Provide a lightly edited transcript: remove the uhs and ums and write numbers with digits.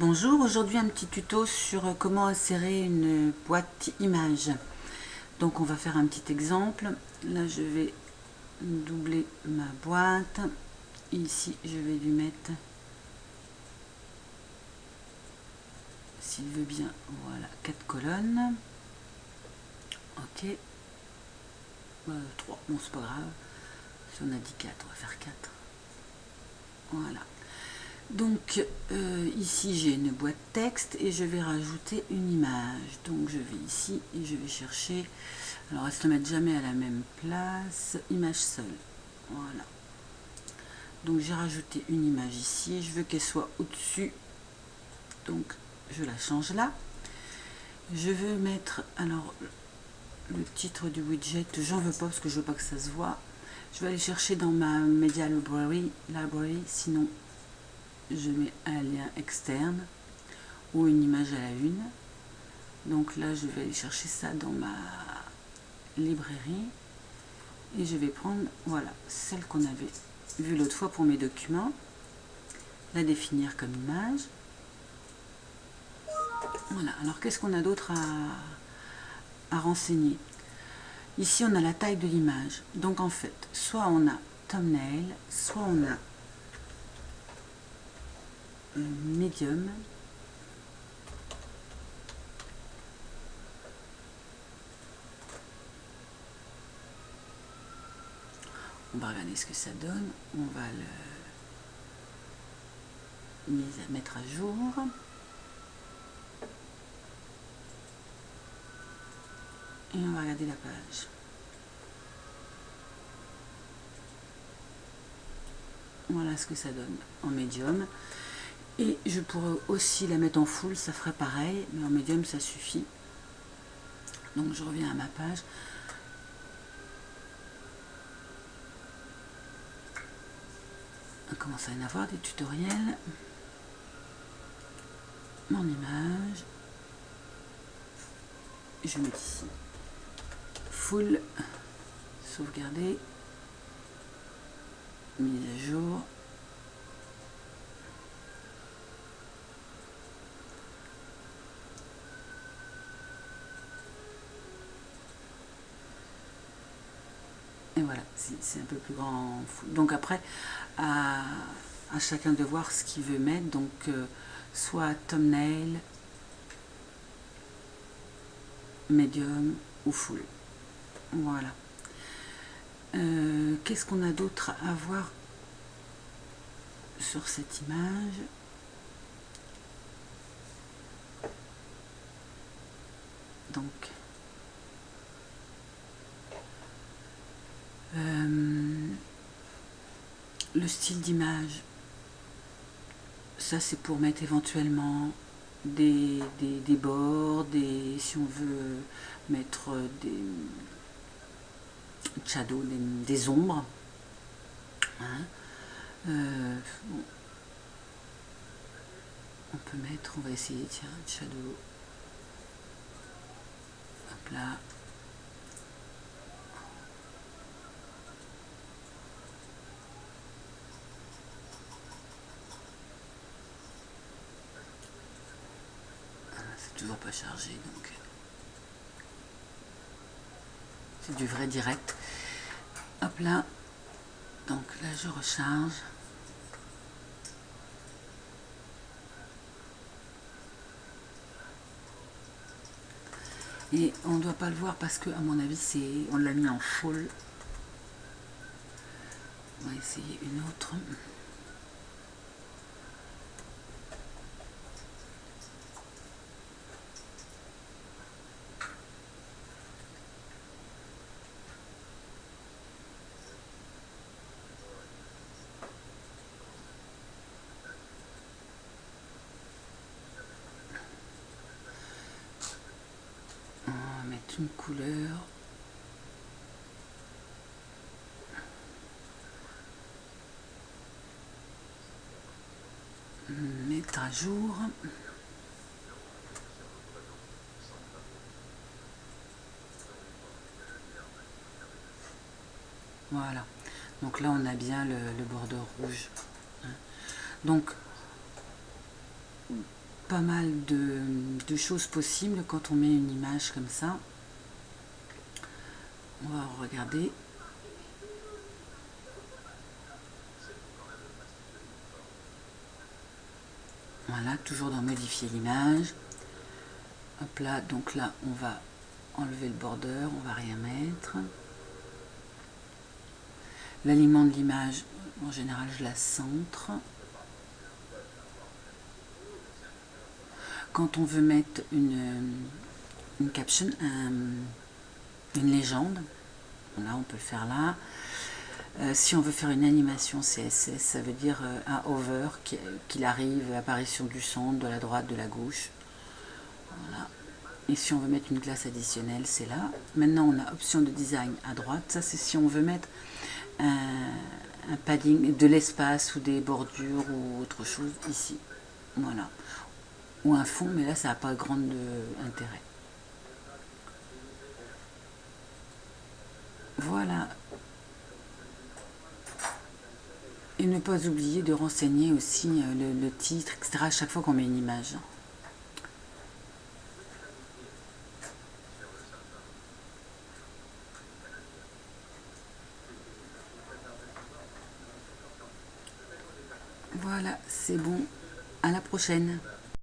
Bonjour, aujourd'hui un petit tuto sur comment insérer une boîte image. Donc on va faire un petit exemple. Là je vais doubler ma boîte. Ici je vais lui mettre, s'il veut bien, voilà, 4 colonnes. Ok. 3, bon c'est pas grave. Si on a dit 4, on va faire 4. Voilà. Donc ici j'ai une boîte texte et je vais rajouter une image. Donc je vais ici et je vais chercher, alors elle se met jamais à la même place, image seule. Voilà. Donc j'ai rajouté une image ici et je veux qu'elle soit au-dessus. Donc je la change là. Je veux mettre, alors le titre du widget, j'en veux pas parce que je veux pas que ça se voit. Je vais aller chercher dans ma Media Library, sinon je mets un lien externe ou une image à la une. Donc là je vais aller chercher ça dans ma librairie et je vais prendre, voilà, celle qu'on avait vue l'autre fois pour mes documents, la définir comme image. Voilà, alors qu'est-ce qu'on a d'autre à renseigner? Ici on a la taille de l'image, donc en fait soit on a thumbnail, soit on a medium. On va regarder ce que ça donne. On va le mettre à jour. Et on va regarder la page. Voilà ce que ça donne en médium. Et je pourrais aussi la mettre en full, ça ferait pareil, mais en médium ça suffit. Donc je reviens à ma page. On commence à en avoir des tutoriels. Mon image. Je mets ici full, sauvegarder, mise à jour. Et voilà, c'est un peu plus grand. Donc après, à chacun de voir ce qu'il veut mettre. Donc soit thumbnail, medium ou full. Voilà. Qu'est-ce qu'on a d'autre à voir sur cette image? Donc le style d'image, ça c'est pour mettre éventuellement des bords, si on veut mettre des shadows, des ombres. Hein. Bon. On peut mettre, on va essayer, tiens, shadow. Hop là. C'est toujours pas chargé, donc c'est du vrai direct. Hop là. Donc là, je recharge. Et on ne doit pas le voir parce que, à mon avis, on l'a mis en full. On va essayer une autre. On va mettre une couleur. Mettre à jour. Voilà. Donc là, on a bien le bordeaux rouge. Donc, pas mal de choses possibles quand on met une image comme ça. On va regarder. Voilà, toujours dans modifier l'image. Hop là, donc là, on va enlever le border, on va rien mettre. L'aliment de l'image, en général, je la centre. Quand on veut mettre une caption, une légende, là, on peut le faire là. Si on veut faire une animation CSS, ça veut dire un hover, qu'il arrive, apparition du centre, de la droite, de la gauche. Voilà. Et si on veut mettre une classe additionnelle, c'est là. Maintenant, on a option de design à droite. Ça, c'est si on veut mettre un padding, de l'espace ou des bordures ou autre chose ici. Voilà. Ou un fond, mais là, ça n'a pas grand intérêt. Voilà. Et ne pas oublier de renseigner aussi le titre, etc. à chaque fois qu'on met une image. Voilà, c'est bon. À la prochaine.